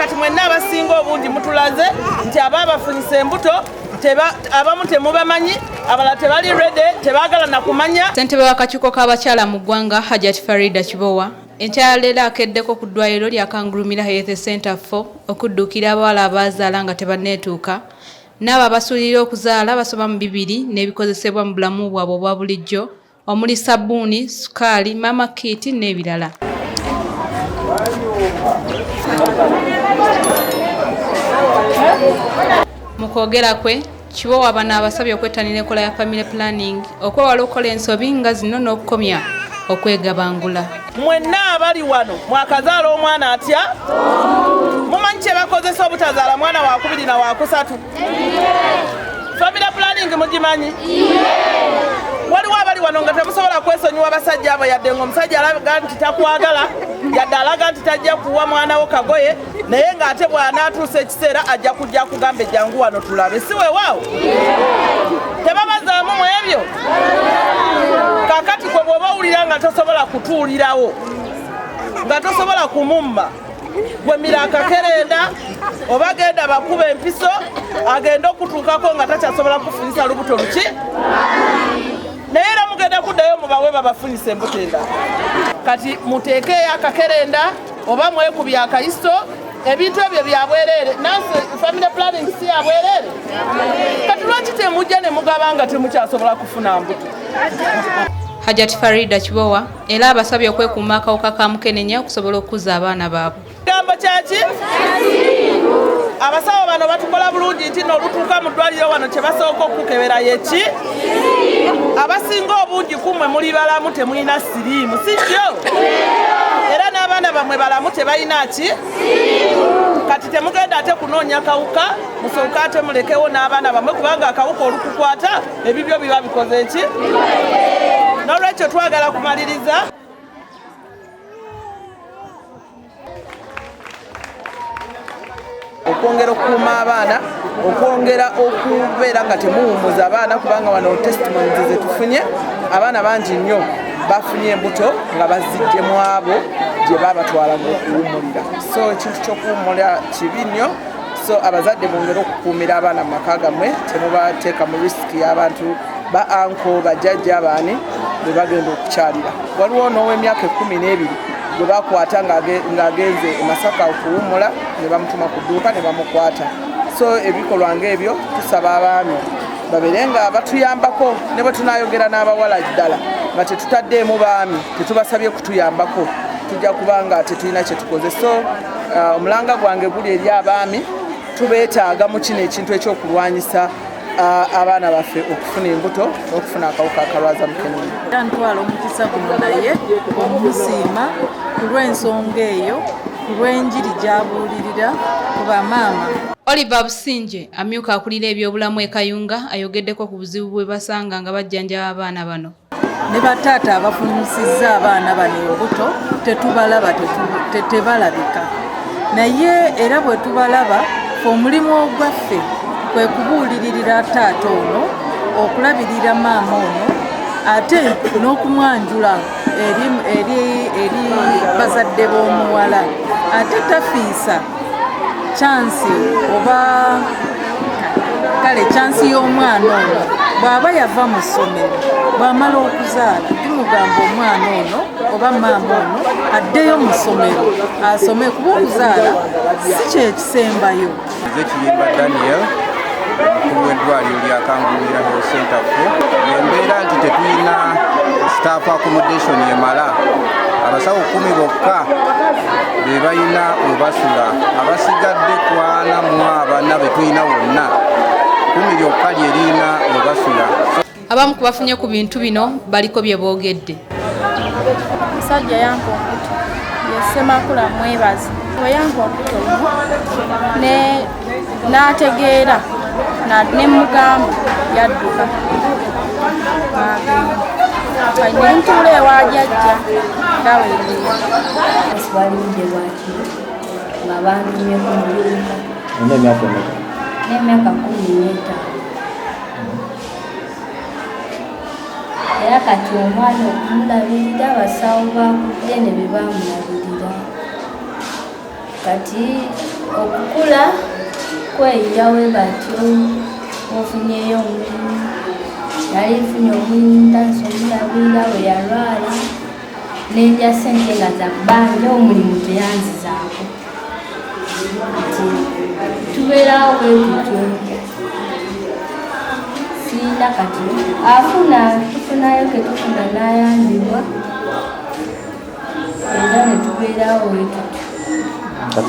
kati mwenna abasinga obungi mutulaze nti ababafunisa embuto abamu temubamanyi, abalala tebali ready, tebaagala na kumanya. Ssentebe w'akakiiko k'abakyala mu ggwanga Hajjat Faridah Kibowa enkyaleero akeddeko ku ddwaliro lya Kangulumira HC IV okudduukira abawala abazaala nga tebanneetuuka n'abo abasuulira okuzaala basoba mu 2 n'ebikozesebwa mu bulamu bwabwe obwa bulijjo omuli sabbuni, sukali, mama kit n'ebirala. Mu kwogera kwe Kibowa bano abasabye okwetanira enkola ya famire pulaningi okwewala okukola ensobi nga zino n'okukomya okwegabangula. Mwenna abali wano mwakazaala omwana atya? Mumanyi kye bakozesa obutazaala mwana wa 2 na wa 3? Famire pulaningi mugimanyi? Waliwo abali wano nga temusobola kwesonyiwa abasajja abo yadde ng'omusajja alaga nti takwagala yadde alaga nti tajja kuwa mwana wo kagoye naye ng'ate bw'anaatuusa ekiseera ajja kujja kugamba ejjangu wano tulabe si weewaawo tebabazaamu mu ebyo kaakati kwe bw'oba owulira nga tosobola kutuulirawo nga tosobola kumumma gwemira akakerenda oba genda bakuba empiso agenda okutuukako nga takyasobola kufunisa lubuto luki naye era mugenda kuddayo mubawe babafunisa embuto endala kati muteekeyo akakerenda oba mwekubye akayiso ebintu ebyo byabwereere nansi famire pulaningi si yabwereere kati lwaki temujja ne mugaba nga temukyasobola kufuna mbuto. Hajjat Faridah Kibowa era abasabye okwekuuma akawuka ka mukenenya okusobola okukuza abaana baabwe. Kigambo kyaki? Abasawo bano batukola bulungi nti n'olutuuka mu ddwaliro wano kye basooka okukebera yeki? Abasinga obungi kumwe muli balamu temulina siriimu si kyo? Era n'abaana bammwe balamu tebalina ki? Kati temugenda ate kunoonya kawuka musooka ate mulekewo n'abaana bammwe kubanga akawuka olukukwata ebibyo biba bikoze ki? N'olwekyo twagala kumaliriza okwongera okukuuma abaana okwongera okubeera nga temuwummuza abaana kubanga wano testimonies ze tufunye abaana bangi nnyo bafunye embuto nga baziggyemu abo gye babatwalanga okuwummulira so ekintu ky'okuwummula kibi nnyo so abazadde bongera okukuumira abaana mu maka gammwe temubateeka mu risiki y'abantu ba anko bajjajja baani bwe bagenda okukyalira. Waliwo n'ow'emyaka 12 gwe bakwata ng'agenze e Masaka okuwummula ne bamutuma ku dduuka ne bamukwata. So ebikolwa ng'ebyo tusaba abaami babeere nga batuyambako ne bwe tunaayogera n'abawala ddala nga tetutaddeemu baami tetubasabye kutuyambako tujja kuba nga tetulina kye tukoze. So omulanga gwange guli eri abaami tubeetaaga mu kino ekintu ekyokulwanyisa abaana baffe okufuna embuto okufuna akawuka akalwaza mukenenya. Ntwala omukisa guno naye omusiima ku lw'ensonga eyo ku lw'enjiri gy'abuulirira ku bamaama. Oliver Businje amyuka akulira ebyobulamu e Kayunga ayogeddeko ku buzibu bwe basanga nga bajjanjaba abaana bano. Ne bataata abafunyisizza abaana bano embuto tetubalaba tebalabika naye era bwe tubalaba omulimu ogwaffe kwe kubuuliririra taata ono okulabirira maama ono ate n'okumwanjula eri bazadde b'omuwala ate tafiisa chansi oba kale chansi y'omwana ono bw'aba yava mu ssomero bw'amala okuzaala tumugamba omwana ono oba maama ono addeyo mu ssomero asome kuba okuzaala si kyekisembayo. Zekiyimba Daniel omukulu w'eddwaliro lya Kangulumira HC IV embeera nti tetulina staff accommodation emala abasawo 10 bokka be balina webasula abasigadde 44 be tulina wonna 10 lyokka lyerina webasula. Abamu ku bafunye ku bintu bino baliko bye boogedde. Musajja yanko okuto yesemakula mwebazi weyanko okuto n'ategeera ne mugamba yadduka nentuula ewajjajja nga weereera asibalidde lwaki nga bandumye ku muyunga n'emyaka 15 era kati omwana okumulabirira abasawo bakudde ne bebamulabirira kati okukula kweyirawe batyo ofunyeyo omulimu yali nfunye omulimu ntansi omulabirira we yalwala nendya sente nga za bbanja omulimu teyanzizaako nti tubeerawo bwetutyo siyina kati tufunayo ketufuna n'ayanjibwa era ne tubeerawo bwetutyo.